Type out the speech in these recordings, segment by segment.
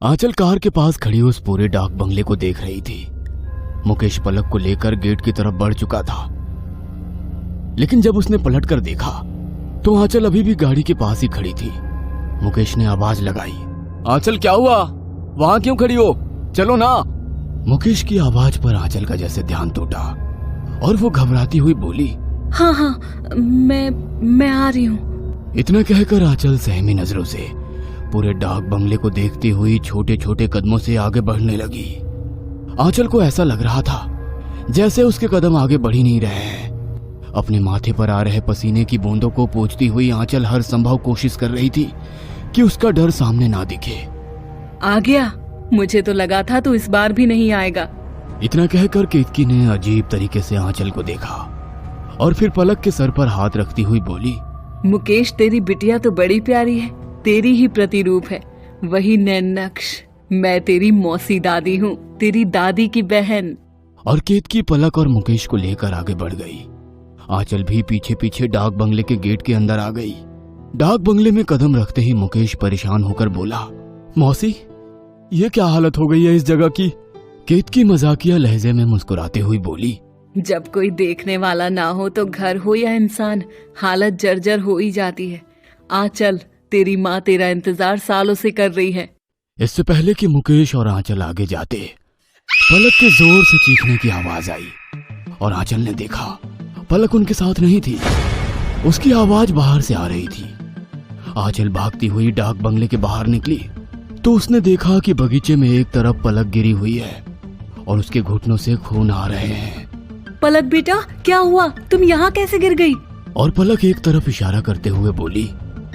आंचल car के पास खड़ी उस पूरे डाक बंगले को देख रही थी। मुकेश पलक को लेकर गेट की तरफ बढ़ चुका था, लेकिन जब उसने पलट कर देखा तो आंचल अभी भी गाड़ी के पास ही खड़ी थी। मुकेश ने आवाज लगाई, आंचल क्या हुआ, वहां क्यों खड़ी हो, चलो ना। मुकेश की आवाज पर आंचल का जैसे ध्यान टूटा और वो घबराती हुई बोली, हाँ हाँ मैं आ रही हूँ। इतना कहकर आंचल सहमी नजरों से पूरे डाक बंगले को देखती हुई छोटे छोटे कदमों से आगे बढ़ने लगी। आंचल को ऐसा लग रहा था जैसे उसके कदम आगे बढ़ ही नहीं रहे हैं। अपने माथे पर आ रहे पसीने की बूंदों को पोंछती हुई आंचल हर संभव कोशिश कर रही थी कि उसका डर सामने ना दिखे। आ गया, मुझे तो लगा था तू इस बार भी नहीं आएगा। इतना कहकर केतकी ने अजीब तरीके से आंचल को देखा और फिर पलक के सर पर हाथ रखती हुई बोली, मुकेश तेरी बिटिया तो बड़ी प्यारी है, तेरी ही प्रतिरूप है, वही नैन नक्श। मैं तेरी मौसी दादी हूँ, तेरी दादी की बहन। और केतकी पलक और मुकेश को लेकर आगे बढ़ गई। आंचल भी पीछे पीछे डाक बंगले के गेट के अंदर आ गई। डाक बंगले में कदम रखते ही मुकेश परेशान होकर बोला, मौसी ये क्या हालत हो गई है इस जगह की। केतकी मजाकिया लहजे में मुस्कुराते हुई बोली, जब कोई देखने वाला ना हो तो घर हो या इंसान, हालत जर्जर हो ही जाती है। आ चल, तेरी माँ तेरा इंतजार सालों से कर रही है। इससे पहले कि मुकेश और आंचल आगे जाते, पलक के जोर से चीखने की आवाज आई और आंचल ने देखा पलक उनके साथ नहीं थी। उसकी आवाज बाहर से आ रही थी। आंचल भागती हुई डाक बंगले के बाहर निकली तो उसने देखा कि बगीचे में एक तरफ पलक गिरी हुई है और उसके घुटनों से खून आ रहे हैं। पलक बेटा क्या हुआ, तुम यहाँ कैसे गिर गई? और पलक एक तरफ इशारा करते हुए बोली,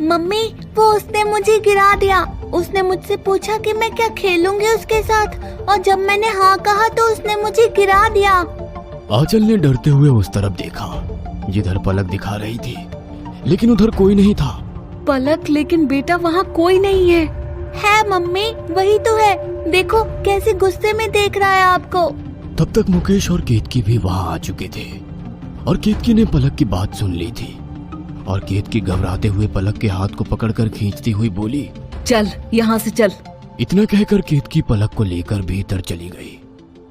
मम्मी वो उसने मुझे गिरा दिया। उसने मुझसे पूछा कि मैं क्या खेलूंगी उसके साथ, और जब मैंने हाँ कहा तो उसने मुझे गिरा दिया। आंचल ने डरते हुए उस तरफ देखा जिधर पलक दिखा रही थी, लेकिन उधर कोई नहीं था। पलक, लेकिन बेटा वहाँ कोई नहीं है। है मम्मी, वही तो है, देखो कैसे गुस्से में देख रहा है आपको। तब तक मुकेश और केतकी भी वहां आ चुके थे और केतकी ने पलक की बात सुन ली थी। और केतकी घबराते हुए पलक के हाथ को पकड़कर खींचती हुई बोली, चल यहाँ से चल। इतना कहकर केतकी पलक को लेकर भीतर चली गई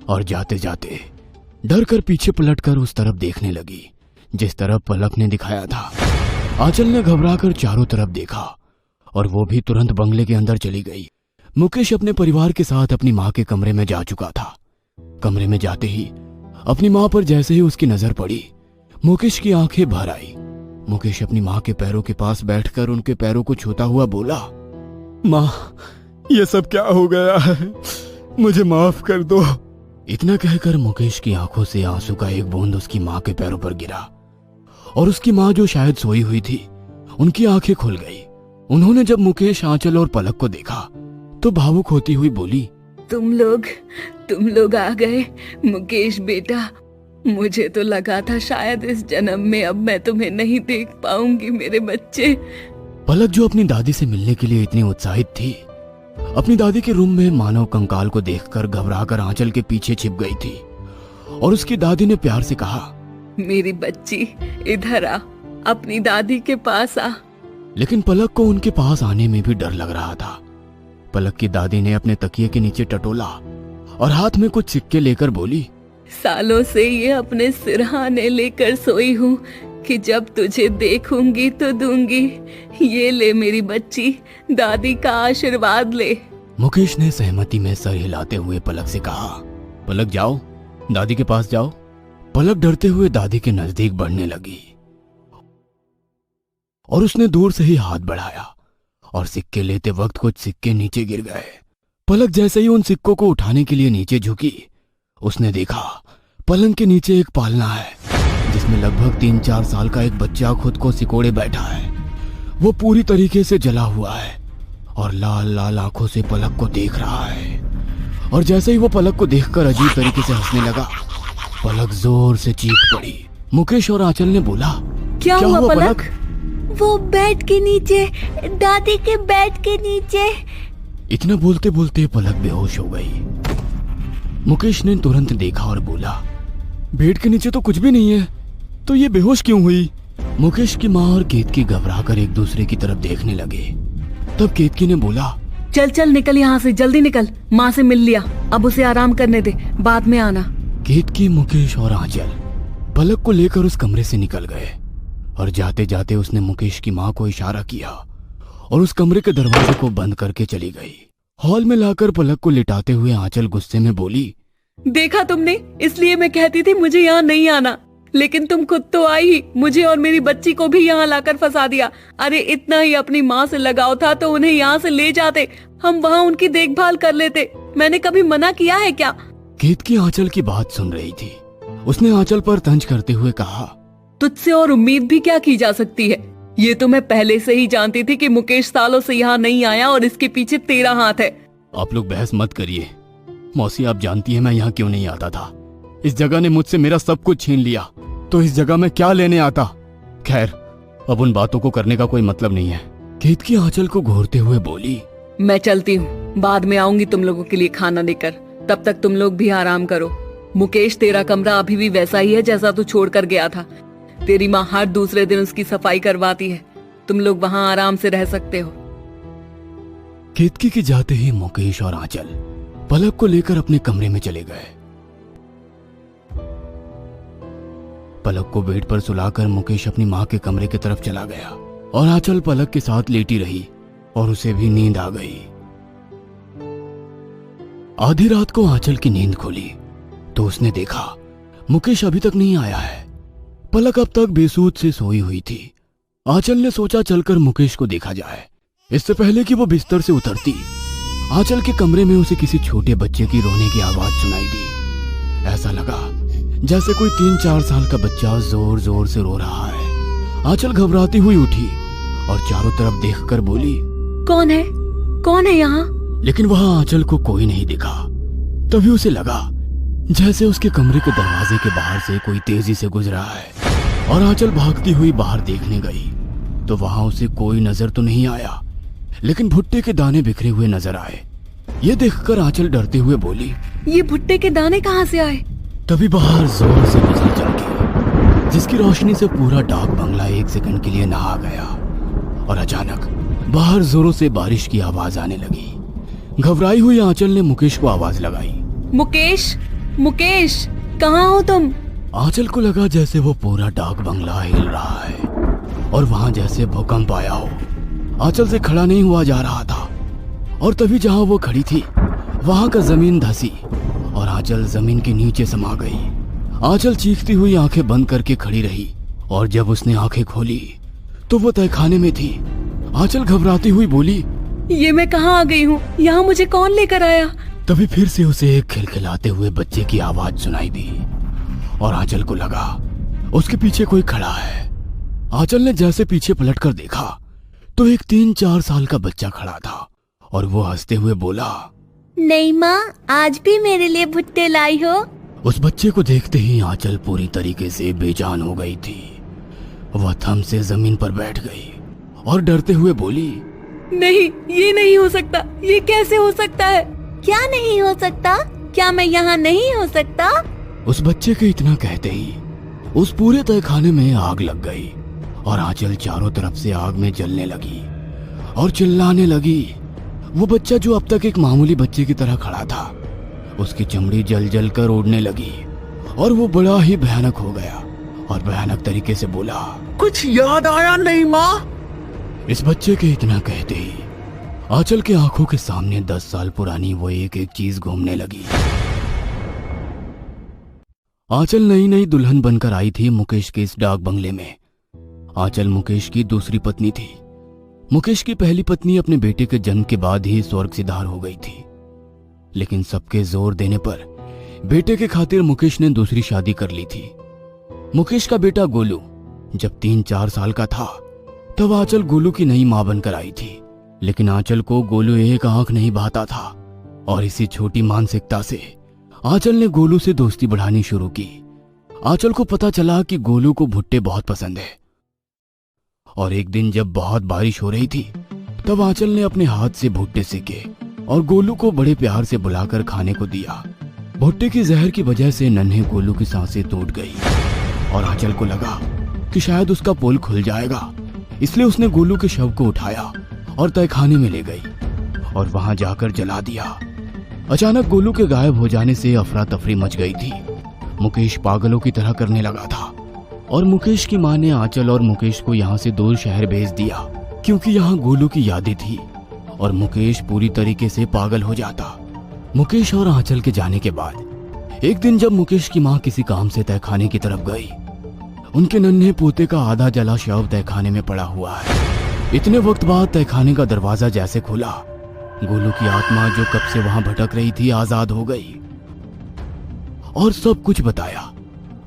और जाते जाते डर कर पीछे पलटकर उस तरफ देखने लगी जिस तरफ पलक ने दिखाया था। आंचल ने घबराकर चारों तरफ देखा और वो भी तुरंत बंगले के अंदर चली गई। मुकेश अपने परिवार के साथ अपनी माँ के कमरे में जा चुका था। कमरे में जाते ही अपनी माँ पर जैसे ही उसकी नजर पड़ी, मुकेश की आंखें भर आई। मुकेश अपनी माँ के पैरों के पास बैठकर उनके पैरों को छूता हुआ बोला, माँ ये सब क्या हो गया है, मुझे माफ कर दो। इतना कहकर मुकेश की आंखों से आंसू का एक बूंद उसकी माँ के पैरों पर गिरा और उसकी माँ जो शायद सोई हुई थी, उनकी आंखें खुल गई। उन्होंने जब मुकेश, आंचल और पलक को देखा तो भावुक होती हुई बोली, तुम लोग आ गए। मुकेश बेटा, मुझे तो लगा था शायद इस जन्म में अब मैं तुम्हें नहीं देख पाऊंगी मेरे बच्चे। पलक जो अपनी दादी से मिलने के लिए इतनी उत्साहित थी, अपनी दादी के रूम में मानव कंकाल को देखकर घबराकर आंचल के पीछे छिप गई थी और उसकी दादी ने प्यार से कहा, मेरी बच्ची इधर आ, अपनी दादी के पास आ। लेकिन पलक को उनके पास आने में भी डर लग रहा था। पलक की दादी ने अपने तकिए के नीचे टटोला और हाथ में कुछ सिक्के लेकर बोली, सालों से ये अपने सिरहाने लेकर सोई हूँ कि जब तुझे देखूंगी तो दूंगी। ये ले मेरी बच्ची, दादी का आशीर्वाद ले। मुकेश ने सहमति में सर हिलाते हुए पलक से कहा, पलक जाओ, दादी के पास जाओ। पलक डरते हुए दादी के नजदीक बढ़ने लगी और उसने दूर से ही हाथ बढ़ाया और सिक्के लेते वक्त कुछ सिक्के नीचे गिर गए। पलक जैसे ही उन सिक्कों को उठाने के लिए नीचे झुकी, उसने देखा पलंग के नीचे एक पालना है जिसमें लगभग 3-4 साल का एक बच्चा खुद को सिकोड़े बैठा है। वो पूरी तरीके से जला हुआ है और लाल लाल आंखों से पलक को देख रहा है। और जैसे ही वो पलक को देखकर अजीब तरीके से हंसने लगा, पलक जोर से चीख पड़ी। मुकेश और आंचल ने बोला, क्या हुआ पलक? वो बेड के नीचे, दादी के बेड के नीचे। इतना बोलते बोलते पलक बेहोश हो गई। मुकेश ने तुरंत देखा और बोला, बेड के नीचे तो कुछ भी नहीं है, तो ये बेहोश क्यों हुई? मुकेश की माँ और केतकी घबराकर एक दूसरे की तरफ देखने लगे। तब केतकी ने बोला, चल चल निकल यहाँ से, जल्दी निकल। माँ से मिल लिया, अब उसे आराम करने दे, बाद में आना। केतकी, मुकेश और आंचल पलक को लेकर उस कमरे से निकल गए और जाते जाते उसने मुकेश की माँ को इशारा किया और उस कमरे के दरवाजे को बंद करके चली गई। हॉल में लाकर पलक को लिटाते हुए आंचल गुस्से में बोली, देखा तुमने, इसलिए मैं कहती थी मुझे यहाँ नहीं आना, लेकिन तुम खुद तो आई ही, मुझे और मेरी बच्ची को भी यहाँ लाकर फंसा दिया। अरे इतना ही अपनी माँ से लगाव था तो उन्हें यहाँ से ले जाते, हम वहाँ उनकी देखभाल कर लेते। मैंने कभी मना किया है क्या? केतकी आंचल की बात सुन रही थी। उसने आंचल पर तंज करते हुए कहा, तुझसे और उम्मीद भी क्या की जा सकती है? ये तो मैं पहले से ही जानती थी कि मुकेश सालों से यहाँ नहीं आया और इसके पीछे तेरा हाथ है। आप लोग बहस मत करिए। मौसी, आप जानती हैं मैं यहाँ क्यों नहीं आता था। इस जगह ने मुझसे मेरा सब कुछ छीन लिया, तो इस जगह में क्या लेने आता। खैर, अब उन बातों को करने का कोई मतलब नहीं है। केतकी आंचल को घूरते हुए बोली, मैं चलती हूँ, बाद में आऊंगी तुम लोगों के लिए खाना लेकर, तब तक तुम लोग भी आराम करो। मुकेश, तेरा कमरा अभी भी वैसा ही है जैसा तू छोड़ कर गया था। तेरी माँ हर दूसरे दिन उसकी सफाई करवाती है, तुम लोग वहाँ आराम से रह सकते हो। केतकी के जाते ही मुकेश और आंचल पलक को लेकर अपने कमरे में चले गए। पलक को बेड पर सुलाकर मुकेश अपनी माँ के कमरे की तरफ चला गया और आंचल पलक के साथ लेटी रही और उसे भी नींद आ गई। आधी रात को आंचल की नींद खुली तो उसने देखा मुकेश अभी तक नहीं आया है। पलक अब तक बेसूध से सोई हुई थी। आंचल ने सोचा चलकर मुकेश को देखा जाए। इससे पहले कि वो बिस्तर से उतरती, आंचल के कमरे में उसे किसी छोटे बच्चे की रोने की आवाज सुनाई दी। ऐसा लगा जैसे कोई 3-4 साल का बच्चा जोर जोर से रो रहा है। आंचल घबराती हुई उठी और चारों तरफ देखकर बोली, कौन है यहाँ? लेकिन वहां आंचल को कोई नहीं दिखा। तभी उसे लगा जैसे उसके कमरे के दरवाजे के बाहर से कोई तेजी से गुजरा है और आंचल भागती हुई बाहर देखने गई तो वहां उसे कोई नजर तो नहीं आया, लेकिन भुट्टे के दाने बिखरे हुए नजर आए। ये देखकर आंचल डरते हुए बोली, ये भुट्टे के दाने कहाँ से आए? तभी बाहर जोर से बिजली चमकी, जिसकी रोशनी से पूरा डाक बंगला 1 सेकंड के लिए नहा गया और अचानक बाहर जोरों से बारिश की आवाज आने लगी। घबराई हुई आंचल ने मुकेश को आवाज लगाई, मुकेश, कहाँ हो तुम? आंचल को लगा जैसे वो पूरा डाक बंगला हिल रहा है और वहां जैसे भूकंप आया हो। आंचल से खड़ा नहीं हुआ जा रहा था और तभी जहां वो खड़ी थी वहां का जमीन धसी और आंचल जमीन के नीचे समा गई। आंचल चीखती हुई आंखें बंद करके खड़ी रही और जब उसने आंखें खोली तो वो तहखाने में थी। आंचल घबराती हुई बोली, ये मैं कहाँ आ गई हूँ? यहाँ मुझे कौन लेकर आया? तभी फिर से उसे एक खिलखिलाते हुए बच्चे की आवाज सुनाई दी और आंचल को लगा उसके पीछे कोई खड़ा है। आंचल ने जैसे पीछे पलटकर देखा तो एक 3-4 साल का बच्चा खड़ा था और वो हंसते हुए बोला, नहीं माँ, आज भी मेरे लिए भुट्टे लाई हो? उस बच्चे को देखते ही आंचल पूरी तरीके से बेजान हो गई थी। वह थम से जमीन पर बैठ गई और डरते हुए बोली, नहीं, ये नहीं हो सकता, ये कैसे हो सकता है? क्या नहीं हो सकता? क्या मैं यहाँ नहीं हो सकता? उस बच्चे के इतना कहते ही उस पूरे तहखाने में आग लग गई और आंचल चारों तरफ से आग में जलने लगी और चिल्लाने लगी। वो बच्चा जो अब तक एक मामूली बच्चे की तरह खड़ा था, उसकी चमड़ी जल जल कर उड़ने लगी और वो बड़ा ही भयानक हो गया और भयानक तरीके से बोला, कुछ याद आया नहीं माँ? इस बच्चे के इतना कहते ही आंचल के आंखों के सामने 10 साल पुरानी वो एक एक चीज घूमने लगी। आंचल नई नई दुल्हन बनकर आई थी मुकेश के इस डाक बंगले में। आंचल मुकेश की दूसरी पत्नी थी। मुकेश की पहली पत्नी अपने बेटे के जन्म के बाद ही स्वर्ग सिधार हो गई थी, लेकिन सबके जोर देने पर बेटे के खातिर मुकेश ने दूसरी शादी कर ली थी। मुकेश का बेटा गोलू जब 3-4 साल का था तब आंचल गोलू की नई मां बनकर आई थी, लेकिन आंचल को गोलू एक आंख नहीं भाता था और इसी छोटी मानसिकता से आंचल ने गोलू से दोस्ती बढ़ानी शुरू की। आंचल को पता चला कि गोलू को भुट्टे बहुत पसंद है और एक दिन जब बहुत बारिश हो रही थी तब आंचल ने अपने हाथ से भुट्टे सेके और गोलू को बड़े प्यार से बुलाकर खाने को दिया। भुट्टे की जहर की वजह से नन्हे गोलू की सांसें टूट गई और आंचल को लगा कि शायद उसका पोल खुल जाएगा, इसलिए उसने गोलू के शव को उठाया और तहखाने में ले गई और वहां जाकर जला दिया। अचानक गोलू के गायब हो जाने से अफरा तफरी मच गई थी। मुकेश पागलों की तरह करने लगा था और मुकेश की मां ने आंचल और मुकेश को यहाँ से दूर शहर भेज दिया, क्योंकि यहाँ गोलू की यादें थी और मुकेश पूरी तरीके से पागल हो जाता। मुकेश और आंचल के जाने के बाद एक दिन जब मुकेश की मां किसी काम से तहखाने की तरफ गई, उनके नन्हे पोते का आधा जला शव तहखाने में पड़ा हुआ है। इतने वक्त बाद तहखाने का दरवाजा जैसे खुला, गोलू की आत्मा जो कब से वहां भटक रही थी आजाद हो गई और सब कुछ बताया।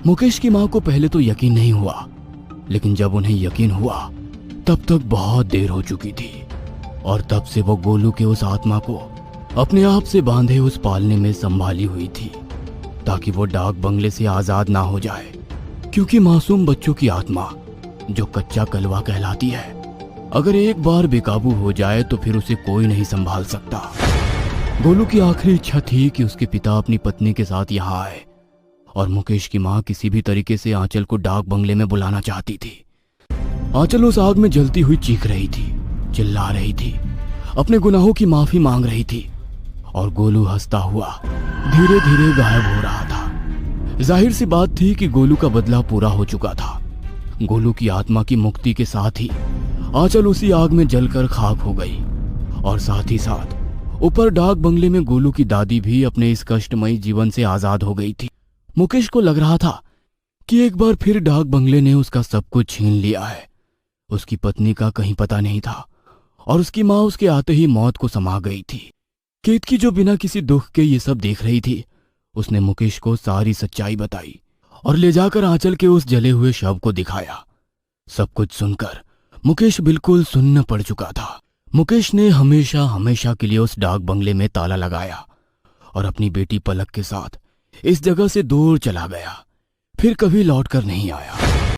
मुकेश की मां को पहले तो यकीन नहीं हुआ, लेकिन जब उन्हें यकीन हुआ तब तक बहुत देर हो चुकी थी और तब से वो गोलू के उस आत्मा को अपने आप से बांधे उस पालने में संभाली हुई थी, ताकि वो डाक बंगले से आजाद ना हो जाए। क्योंकि मासूम बच्चों की आत्मा जो कच्चा कलवा कहलाती है, अगर एक बार बेकाबू हो जाए तो फिर उसे कोई नहीं संभाल सकता। गोलू की आखिरी इच्छा थी कि उसके पिता अपनी पत्नी के साथ यहाँ आए और मुकेश की मां किसी भी तरीके से आंचल को डाक बंगले में बुलाना चाहती थी। आंचल उस आग में जलती हुई चीख रही थी, चिल्ला रही थी, अपने गुनाहों की माफी मांग रही थी और गोलू हंसता हुआ धीरे धीरे गायब हो रहा था। जाहिर सी बात थी कि गोलू का बदला पूरा हो चुका था। गोलू की आत्मा की मुक्ति के साथ ही आंचल उसी आग में जलकर खाक हो गई और साथ ही साथ ऊपर डाक बंगले में गोलू की दादी भी अपने इस कष्टमयी जीवन से आजाद हो गई थी। मुकेश को लग रहा था कि एक बार फिर डाक बंगले ने उसका सब कुछ छीन लिया है। उसकी पत्नी का कहीं पता नहीं था और उसकी मां उसके आते ही मौत को समा गई थी। केतकी जो बिना किसी दुख के ये सब देख रही थी, उसने मुकेश को सारी सच्चाई बताई और ले जाकर आंचल के उस जले हुए शव को दिखाया। सब कुछ सुनकर मुकेश बिल्कुल सुन्न पड़ चुका था। मुकेश ने हमेशा हमेशा के लिए उस डाक बंगले में ताला लगाया और अपनी बेटी पलक के साथ इस जगह से दूर चला गया, फिर कभी लौट कर नहीं आया।